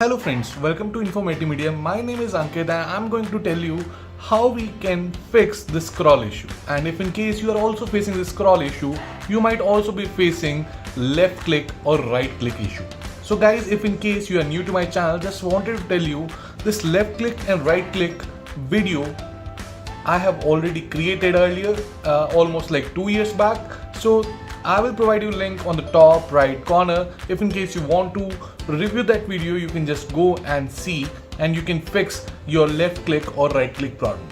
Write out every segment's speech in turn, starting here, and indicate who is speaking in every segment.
Speaker 1: Hello friends, welcome to Informative Media. My name is Ankit and I'm going to tell you how we can fix the scroll issue. And if in case you are also facing this scroll issue, you might also be facing left click or right click issue. So guys, if in case you are new to my channel, just wanted to tell you this left click and right click video I have already created earlier, almost like 2 years back. So I will provide you a link on the top right corner. If in case you want to review that video, you can just go and see and you can fix your left click or right click problem.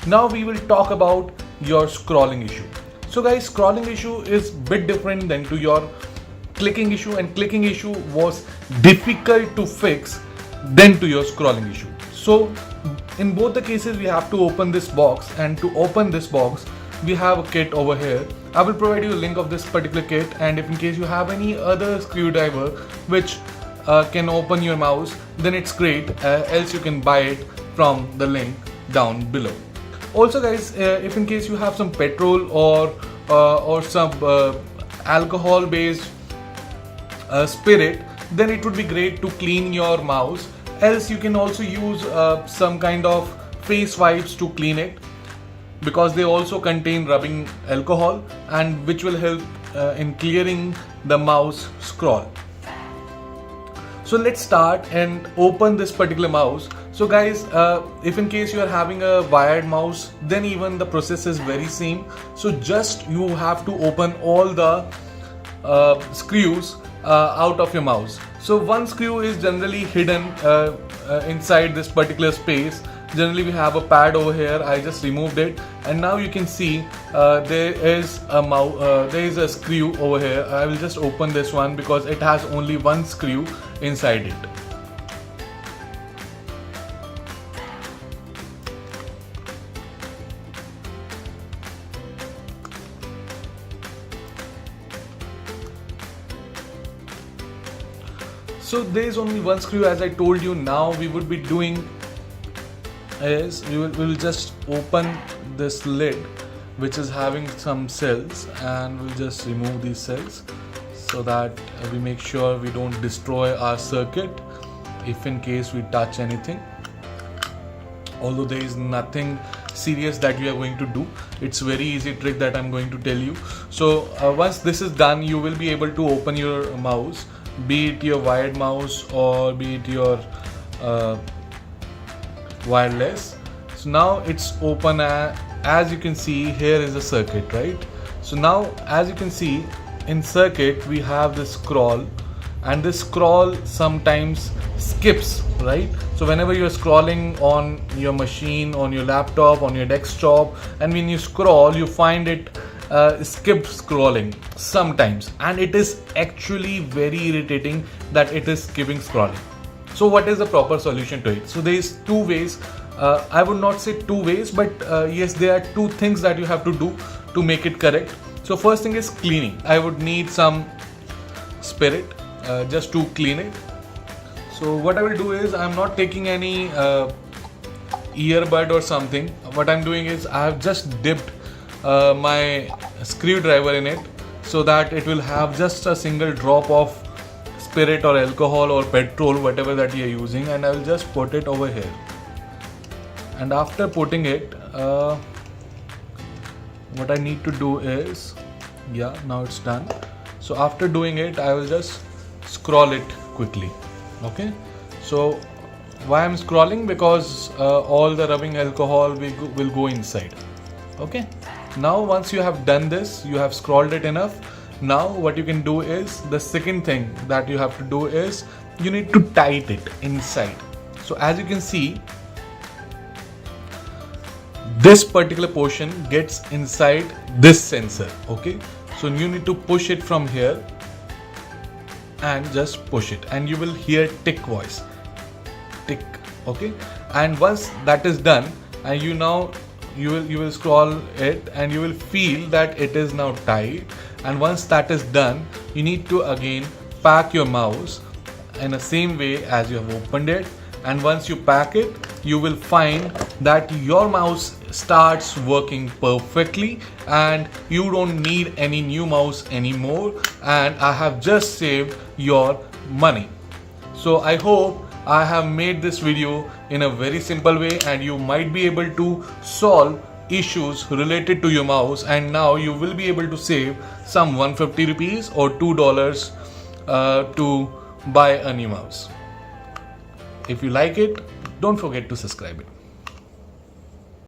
Speaker 1: Now we will talk about your scrolling issue. So guys, scrolling issue is bit different than to your clicking issue, and clicking issue was difficult to fix than to your scrolling issue. So in both the cases we have to open this box, and to open this box we have a kit over here. I will provide you a link of this particular kit, and if in case you have any other screwdriver which can open your mouse, then it's great, else you can buy it from the link down below. Also guys, if in case you have some petrol or some alcohol based spirit, then it would be great to clean your mouse. Else you can also use some kind of face wipes to clean it, because they also contain rubbing alcohol, and which will help in clearing the mouse scroll. So let's start and open this particular mouse. So guys, if in case you are having a wired mouse, then even the process is very same. So just you have to open all the screws out of your mouse. So one screw is generally hidden inside this particular space. Generally we have a pad over here. I just removed it, and now you can see there is a screw over here. I will just open this one because it has only one screw inside it. So there is only one screw, as I told you. Now we would be doing is we will just open this lid which is having some cells, and we'll just remove these cells so that we make sure we don't destroy our circuit if in case we touch anything. Although there is nothing serious that we are going to do, it's very easy trick that I'm going to tell you. So once this is done, you will be able to open your mouse, be it your wired mouse or be it your wireless. So now it's open. As you can see, here is a circuit, right? So now as you can see, in circuit we have this scroll, and this scroll sometimes skips, right? So whenever you're scrolling on your machine, on your laptop, on your desktop, and when you scroll, you find it skipped scrolling sometimes, and it is actually very irritating that it is skipping scrolling. So what is the proper solution to it? So there is two ways. I would not say two ways, but yes, there are two things that you have to do to make it correct. So first thing is cleaning. I would need some spirit just to clean it. So what I will do is, I'm not taking any earbud or something. What I'm doing is, I have just dipped my screwdriver in it so that it will have just a single drop of spirit or alcohol or petrol, whatever that you are using, and I will just put it over here. And after putting it, what I need to do is, yeah, now it's done. So after doing it, I will just scroll it quickly. Okay, so why I'm scrolling? Because all the rubbing alcohol will go inside. Okay, now once you have done this, you have scrolled it enough. Now what you can do is, the second thing that you have to do is, you need to tight it inside. So as you can see, this particular portion gets inside this sensor. Okay, so you need to push it from here and just push it, and you will hear tick voice, tick. Okay, and once that is done, and you will scroll it, and you will feel that it is now tight. And once that is done, you need to again pack your mouse in the same way as you have opened it. And once you pack it, you will find that your mouse starts working perfectly, and you don't need any new mouse anymore, and I have just saved your money. So I hope I have made this video in a very simple way and you might be able to solve issues related to your mouse, and now you will be able to save some 150 rupees or $2 to buy a new mouse. If you like it, don't forget to subscribe it.